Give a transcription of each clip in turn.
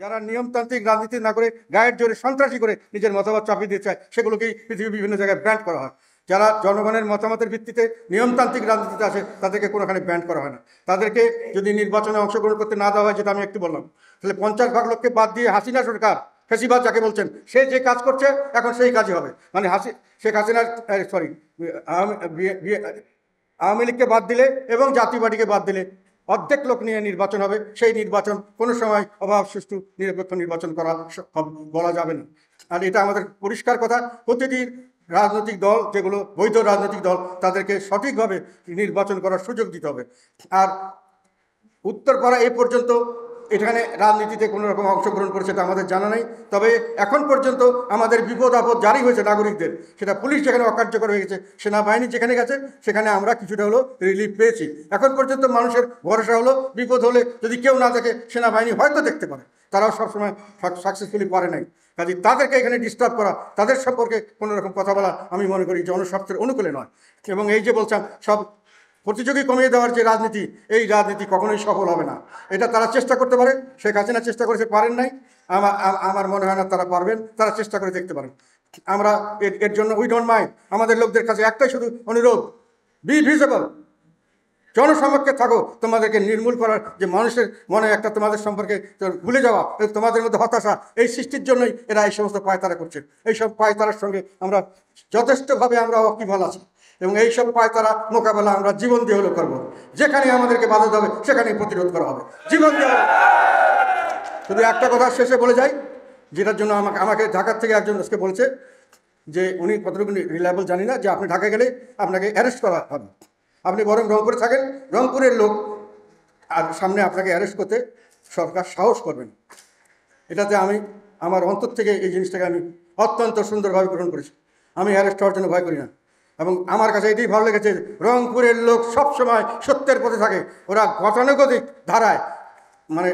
যারা নিয়মতান্ত্রিক রাজনীতি না করে গায়ের জোরে সন্ত্রাসী করে নিজের মতামত চাপিয়ে দিতে চায়, সেগুলোকেই পৃথিবীর বিভিন্ন জায়গায় ব্যান্ড করা হয়। যারা জনগণের মতামতের ভিত্তিতে নিয়মতান্ত্রিক রাজনীতিতে আসে, তাদেরকে কোনোখানে ব্যান্ড করা হয় না। তাদেরকে যদি নির্বাচনে অংশগ্রহণ করতে না দেওয়া হয়, যেটা আমি একটু বললাম, তাহলে 50 ভাগ লোককে বাদ দিয়ে হাসিনা সরকার, ফেসিবাদ যাকে বলছেন, সে যে কাজ করছে এখন সেই কাজই হবে। মানে শেখ হাসিনার আওয়ামী লীগকে বাদ দিলে এবং জাতীয় পার্টিকে বাদ দিলে অর্ধেক লোক নিয়ে নির্বাচন হবে। সেই নির্বাচন কোনো সময় অবাধ সুষ্ঠু নিরপেক্ষ নির্বাচন বলা যাবে না। আর এটা আমাদের পরিষ্কার কথা। প্রতিটি রাজনৈতিক দল, যেগুলো বৈধ রাজনৈতিক দল, তাদেরকে সঠিকভাবে নির্বাচন করার সুযোগ দিতে হবে। আর উত্তরপাড়া এ পর্যন্ত এখানে রাজনীতিতে কোনো রকম অংশগ্রহণ করেছে এটা আমাদের জানা নেই। তবে এখন পর্যন্ত আমাদের বিপদ আপদ জারি হয়েছে নাগরিকদের, সেটা পুলিশ যেখানে অকার্যকর হয়ে গেছে, সেনাবাহিনী যেখানে গেছে, সেখানে আমরা কিছুটা হলো রিলিফ পেয়েছি। এখন পর্যন্ত মানুষের ভরসা হলো বিপদ হলে যদি কেউ না দেখে, সেনাবাহিনী হয়তো দেখতে পারে, তারাও সবসময় সাকসেসফুলি পারে নাই। কাজে তাদেরকে এখানে ডিস্টার্ব করা, তাদের সম্পর্কে কোনো রকম কথা বলা আমি মনে করি জনস্বার্থের অনুকূলে নয়। এবং এই যে বলছেন সব প্রতিযোগী কমিয়ে দেওয়ার যে রাজনীতি, এই রাজনীতি কখনোই সফল হবে না। এটা তারা চেষ্টা করতে পারে, শেখ হাসিনা চেষ্টা করেছে, পারেন নাই। আমার মনে হয় না তারা পারবেন। তারা চেষ্টা করে দেখতে পারেন। আমরা এর জন্য উই ডোন্ট মাইন্ড। আমাদের লোকদের কাছে একটাই শুধু অনুরোধ, বি ভিজিবল, জনসমক্ষে থাকো। তোমাদেরকে নির্মূল করার যে মানুষের মনে একটা তোমাদের সম্পর্কে ভুলে যাওয়া, তোমাদের মধ্যে হতাশা, এই সৃষ্টির জন্যই এরা এই সমস্ত পায়তারা করছে। এইসব পায়তারার সঙ্গে আমরা যথেষ্টভাবে আমরা ওয়াকিবহাল আছি এবং এইসব পায়তারা মোকাবেলা আমরা জীবন দিয়ে হলো করবো। যেখানে আমাদেরকে বাধা দেবে সেখানেই প্রতিরোধ করা হবে, জীবন দিয়ে। শুধু একটা কথা শেষে বলে যাই, যেটার জন্য আমাকে ঢাকার থেকে একজন আজকে বলছে যে উনি কতটুকু রিলায়েবল জানি না, যে আপনি ঢাকা গেলে আপনাকে অ্যারেস্ট করা হবে। আপনি বরং রংপুরে থাকেন, রংপুরের লোক আর সামনে আপনাকে অ্যারেস্ট করতে সরকার সাহস করবেন। এটাতে আমি আমার অন্তর থেকে এই জিনিসটাকে আমি অত্যন্ত সুন্দরভাবে গ্রহণ করেছি। আমি অ্যারেস্ট হওয়ার জন্য ভয় করি না। এবং আমার কাছে এটাই ভালো লেগেছে, রংপুরের লোক সবসময় সত্যের পথে থাকে। ওরা গতানুগতিক ধারায়, মানে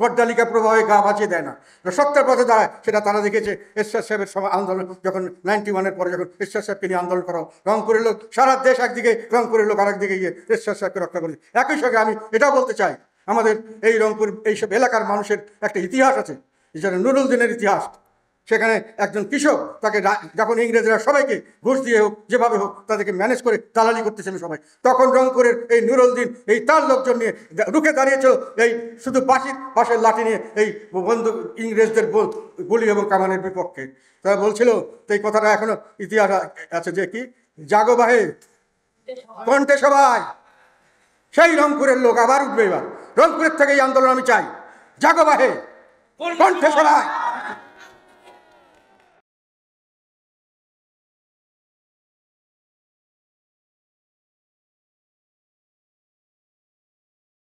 গড্ডালিকা প্রভাবে গা বাঁচিয়ে দেয় না, সত্যের পথে দাঁড়ায়। সেটা তারা দেখেছে এরশাদ সাহেবের সময় আন্দোলন, যখন 91-এর পরে যখন এরশাদ সাহেবকে নিয়ে আন্দোলন করা, রংপুরের লোক সারা দেশ একদিকে, রংপুরের লোক আরেক দিকে গিয়ে এরশাদ সাহেবকে রক্ষা করেছে। একই সঙ্গে আমি এটাও বলতে চাই, আমাদের এই রংপুর এইসব এলাকার মানুষের একটা ইতিহাস আছে, যেটা নুরুল দিনের ইতিহাস। সেখানে একজন কৃষক, তাকে যখন ইংরেজরা সবাইকে ঘুষ দিয়ে হোক, যেভাবে হোক, তাদেরকে ম্যানেজ করে দালালি করতেছিল সবাই, তখন রংপুরের এই নুরুল দিন এই তার লোকজন নিয়ে রুখে দাঁড়িয়েছিল, এই শুধু বাঁশের লাঠি নিয়ে এই বন্দুক, ইংরেজদের গুলি এবং কামানের বিপক্ষে। তারা বলছিল, তো এই কথাটা এখনো ইতিহাস আছে, যে কি জাগো বাহে কণ্ঠে সবাই। সেই রংপুরের লোক আবার উঠবে। এবার রংপুরের থেকে এই আন্দোলন আমি চাই, জাগো বাহে কণ্ঠে সবাই।